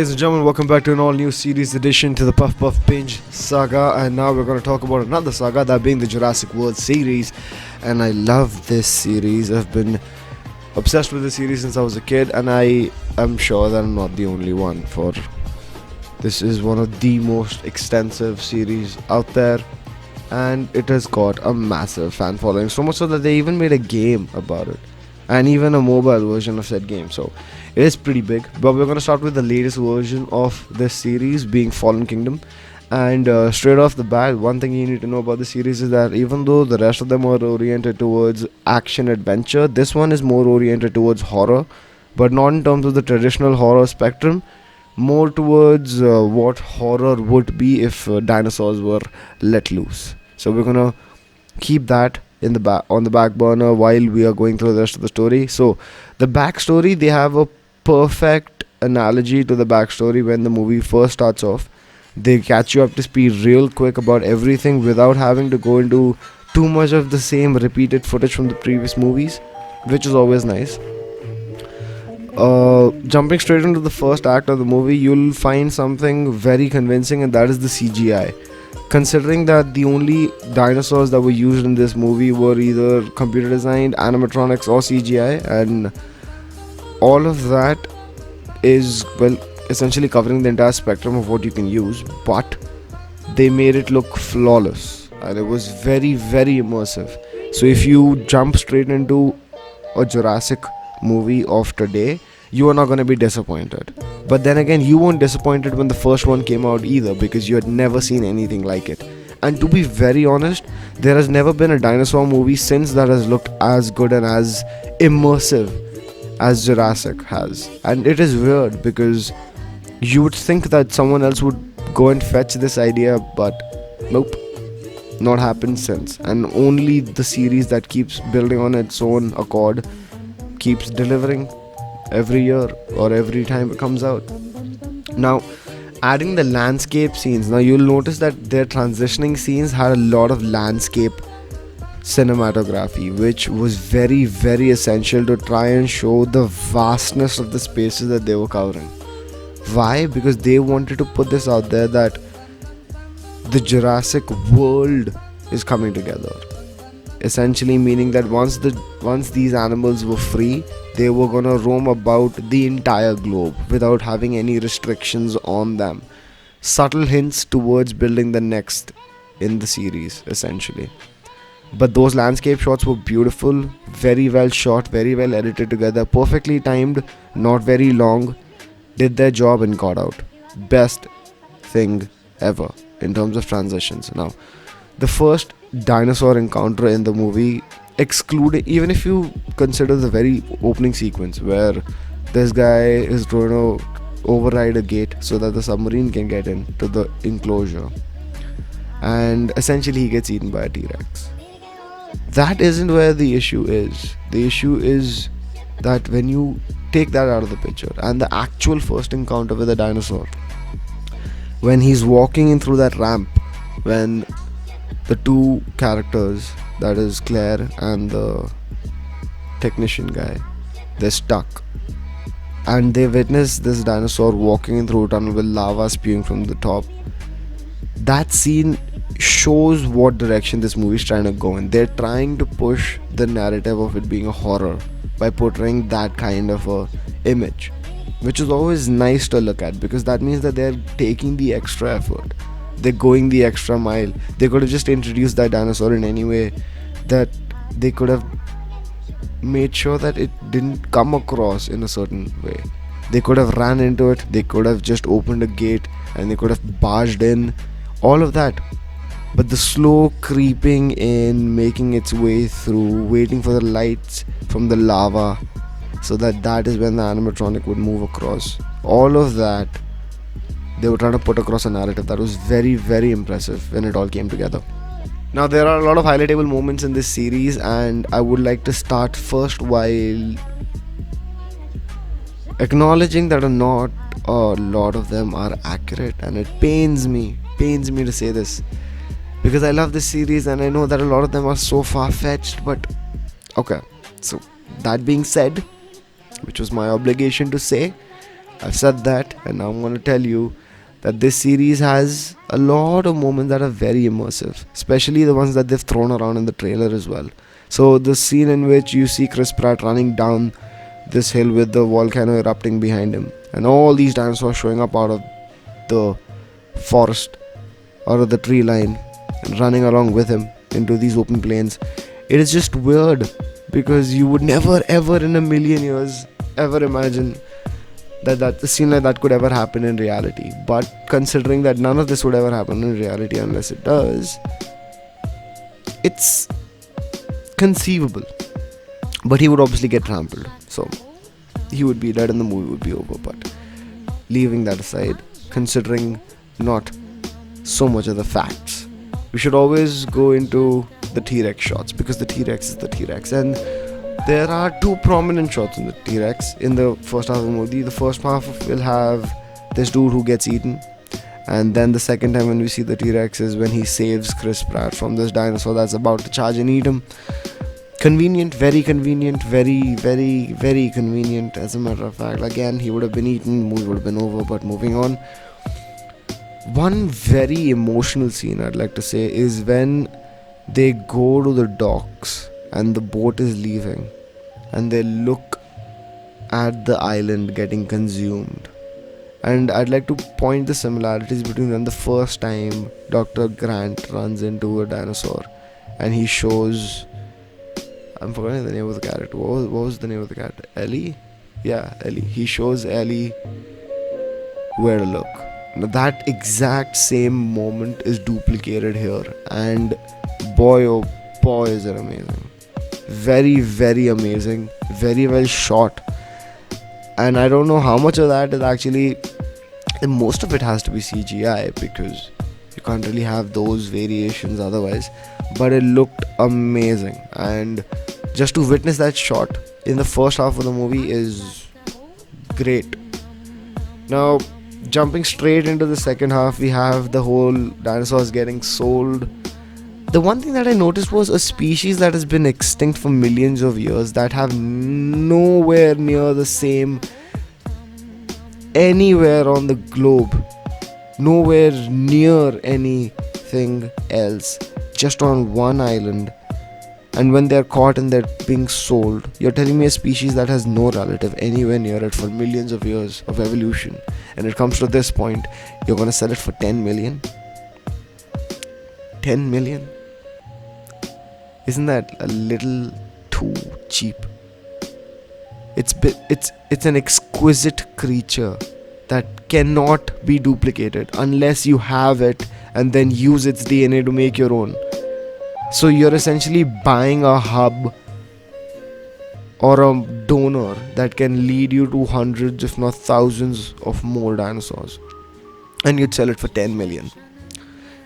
Ladies and gentlemen, welcome back to an all new series edition to the Puff Puff Binge saga. And now we're going to talk about another saga, that being the Jurassic World series. And I love this series. I've been obsessed with the series since I was a kid, and I am sure that I'm not the only one. For this is one of the most extensive series out there, and it has got a massive fan following. So much so that they even made a game about it, and even a mobile version of said game. So it is pretty big. But we're going to start with the latest version of this series, being Fallen Kingdom. And straight off the bat, one thing you need to know about the series is that even though the rest of them are oriented towards action adventure, this one is more oriented towards horror, but not in terms of the traditional horror spectrum, more towards what horror would be if dinosaurs were let loose. So we're gonna keep that in on the back burner while we are going through the rest of the story. So the backstory, they have a perfect analogy to the backstory when the movie first starts off. They catch you up to speed real quick about everything without having to go into too much of the same repeated footage from the previous movies, which is always nice. Jumping straight into the first act of the movie, you'll find something very convincing, and that is the CGI. Considering that the only dinosaurs that were used in this movie were either computer designed, animatronics, or CGI, and all of that is, well, essentially covering the entire spectrum of what you can use, but they made it look flawless, and it was very, very immersive. So if you jump straight into a Jurassic movie of today, you are not going to be disappointed. But then again, you weren't disappointed when the first one came out either, because you had never seen anything like it. And to be very honest, there has never been a dinosaur movie since that has looked as good and as immersive as Jurassic has. And it is weird, because you would think that someone else would go and fetch this idea, but nope, not happened since. And only the series that keeps building on its own accord keeps delivering every year or every time it comes out. Now, adding the landscape scenes, now you'll notice that their transitioning scenes had a lot of landscape cinematography, which was very, very essential to try and show the vastness of the spaces that they were covering. Why? Because they wanted to put this out there that the Jurassic world is coming together. Essentially meaning that once these animals were free, they were gonna roam about the entire globe without having any restrictions on them. Subtle hints towards building the next in the series, essentially. But those landscape shots were beautiful, very well shot, very well edited together, perfectly timed, not very long. Did their job and got out. Best thing ever in terms of transitions. Now, the first dinosaur encounter in the movie, excluding, even if you consider the very opening sequence where this guy is trying to override a gate so that the submarine can get into the enclosure, and essentially he gets eaten by a T-Rex. That isn't where the issue is. The issue is that when you take that out of the picture and the actual first encounter with a dinosaur, when he's walking in through that ramp, when the two characters, that is Claire and the technician guy, they're stuck and they witness this dinosaur walking in through a tunnel with lava spewing from the top. That scene shows what direction this movie is trying to go in. They're trying to push the narrative of it being a horror by portraying that kind of a image, which is always nice to look at, because that means that they're taking the extra effort, they're going the extra mile. They could have just introduced that dinosaur in any way that they could have made sure that it didn't come across in a certain way. They could have ran into it, they could have just opened a gate and they could have barged in, all of that. But the slow creeping in, making its way through, waiting for the lights from the lava, so that is when the animatronic would move across. All of that, they were trying to put across a narrative that was very, very impressive when it all came together. Now, there are a lot of highlightable moments in this series, and I would like to start first while acknowledging that not a lot of them are accurate, and it pains me to say this, because I love this series and I know that a lot of them are so far-fetched. But okay, so that being said, which was my obligation to say, I've said that, and now I'm going to tell you that this series has a lot of moments that are very immersive, especially the ones that they've thrown around in the trailer as well. So, the scene in which you see Chris Pratt running down this hill with the volcano erupting behind him, and all these dinosaurs showing up out of the forest, out of the tree line, and running along with him into these open plains. It is just weird because you would never ever in a million years ever imagine that a scene like that could ever happen in reality. But considering that none of this would ever happen in reality unless it does, it's conceivable. But he would obviously get trampled, so he would be dead and the movie would be over. But leaving that aside, considering not so much of the facts, we should always go into the T-Rex shots, because the T-Rex is the T-Rex, and there are two prominent shots in the T-Rex in the first half of the movie. The first half will have this dude who gets eaten, and then the second time when we see the T-Rex is when he saves Chris Pratt from this dinosaur that's about to charge and eat him. Convenient, very convenient, very, very, very convenient. As a matter of fact, again, he would have been eaten, movie would have been over. But moving on, one very emotional scene I'd like to say is when they go to the docks and the boat is leaving and they look at the island getting consumed. And I'd like to point the similarities between them. The first time Dr. Grant runs into a dinosaur and he shows, I'm forgetting the name of the character. What was the name of the character? Ellie? Yeah, Ellie. He shows Ellie where to look. Now that exact same moment is duplicated here, and boy oh boy is it amazing. Very, very amazing. Very well shot. And I don't know how much of that is actually, most of it has to be CGI because you can't really have those variations otherwise. But it looked amazing, and just to witness that shot in the first half of the movie is great. Now, jumping straight into the second half, we have the whole dinosaurs getting sold. The one thing that I noticed was a species that has been extinct for millions of years that have nowhere near the same anywhere on the globe, nowhere near anything else, just on one island. And when they're caught and they're being sold, you're telling me a species that has no relative anywhere near it for millions of years of evolution, and it comes to this point, you're gonna sell it for 10 million? 10 million? Isn't that a little too cheap? It's an exquisite creature that cannot be duplicated unless you have it and then use its DNA to make your own. So you're essentially buying a hub or a donor that can lead you to hundreds if not thousands of more dinosaurs, and you'd sell it for 10 million.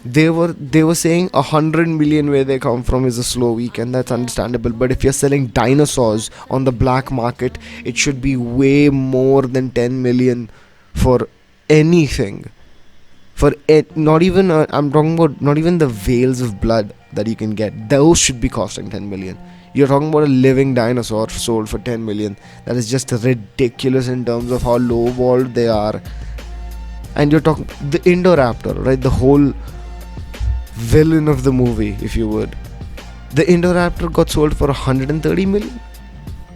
They were saying 100 million where they come from is a slow week, and that's understandable. But if you're selling dinosaurs on the black market, it should be way more than 10 million for anything. For it, not even I'm talking about not even the veils of blood that you can get. Those should be costing 10 million. You're talking about a living dinosaur sold for 10 million. That is just ridiculous in terms of how lowballed they are. And you're talking the Indoraptor, right? The whole villain of the movie, if you would. The Indoraptor got sold for 130 million.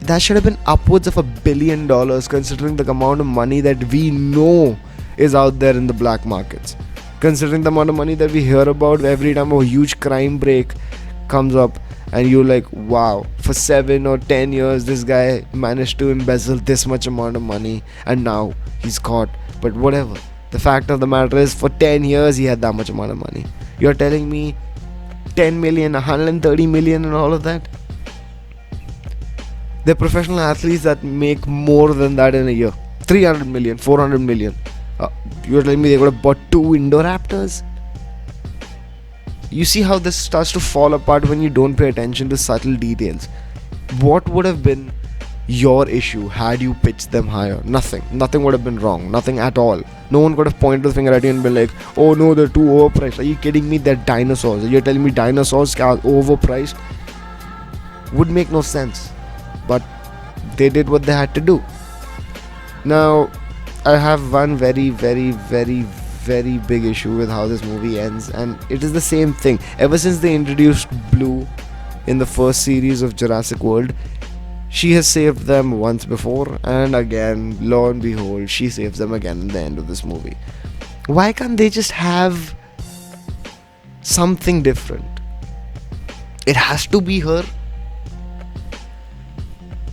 That should have been upwards of $1 billion, considering the amount of money that we know is out there in the black markets. Considering the amount of money that we hear about every time a huge crime break comes up, and you're like, wow, for 7 or 10 years this guy managed to embezzle this much amount of money and now he's caught. But whatever, the fact of the matter is, for 10 years he had that much amount of money. You're telling me 10 million, 130 million and all of that? They're professional athletes that make more than that in a year. 300 million, 400 million. You're telling me they could have bought 2 Indoraptors? You see how this starts to fall apart when you don't pay attention to subtle details. What would have been your issue had you pitched them higher? Nothing would have been wrong. Nothing at all. No one could have pointed the finger at you and been like, oh no, they're too overpriced. Are you kidding me? They're dinosaurs. You're telling me dinosaurs are overpriced? Would make no sense. But they did what they had to do. Now, I have one very, very, very, very big issue with how this movie ends, and it is the same thing. Ever since they introduced Blue in the first series of Jurassic World, she has saved them once before, and again, lo and behold, she saves them again in the end of this movie. Why can't they just have something different? It has to be her.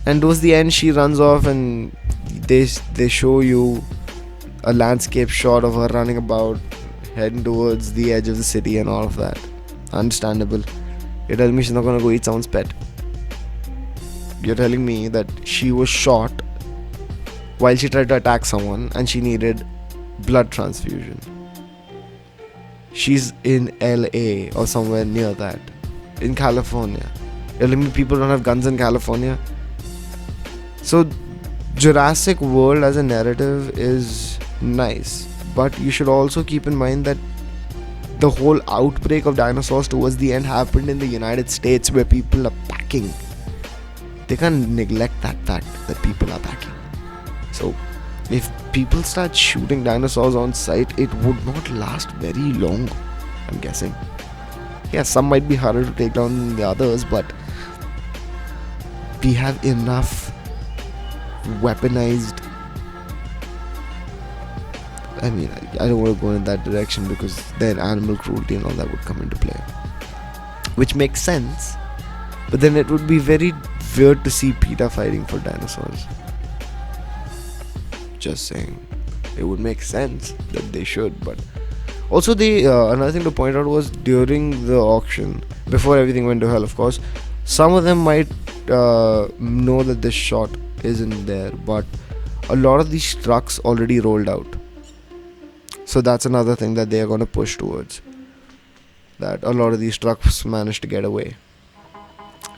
And towards the end, she runs off, and they show you a landscape shot of her running about, heading towards the edge of the city and all of that. Understandable. You're telling me she's not gonna go eat someone's pet. You're telling me that she was shot while she tried to attack someone and she needed blood transfusion. She's in LA or somewhere near that, in California. You're telling me people don't have guns in California? So Jurassic World as a narrative is nice, but you should also keep in mind that the whole outbreak of dinosaurs towards the end happened in the United States, where people are packing. They can't neglect that fact that people are packing. So if people start shooting dinosaurs on sight, it would not last very long, I'm guessing. Yeah, some might be harder to take down than the others, but we have enough weaponized. I mean, I don't want to go in that direction because then animal cruelty and all that would come into play, which makes sense, but then it would be very weird to see PETA fighting for dinosaurs. Just saying. It would make sense that they should, but also they another thing to point out was during the auction, before everything went to hell, of course, some of them might know that this shot isn't there, but a lot of these trucks already rolled out. So that's another thing that they are going to push towards, that a lot of these trucks managed to get away,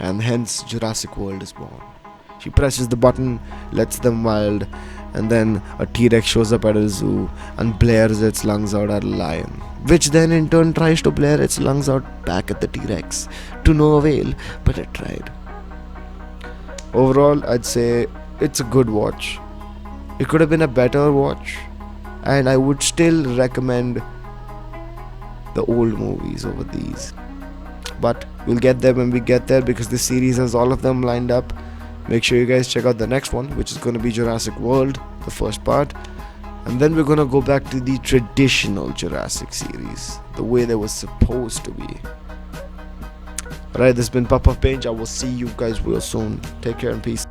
and hence Jurassic World is born. She presses the button, lets them wild, and then a T-Rex shows up at a zoo and blares its lungs out at a lion, which then in turn tries to blare its lungs out back at the T-Rex, to no avail, but it tried. Overall, I'd say it's a good watch. It could have been a better watch, and I would still recommend the old movies over these. But we'll get there when we get there, because this series has all of them lined up. Make sure you guys check out the next one, which is going to be Jurassic World, the first part. And then we're going to go back to the traditional Jurassic series, the way they were supposed to be. Alright, this has been Puff Puff Binge. I will see you guys real soon. Take care and peace.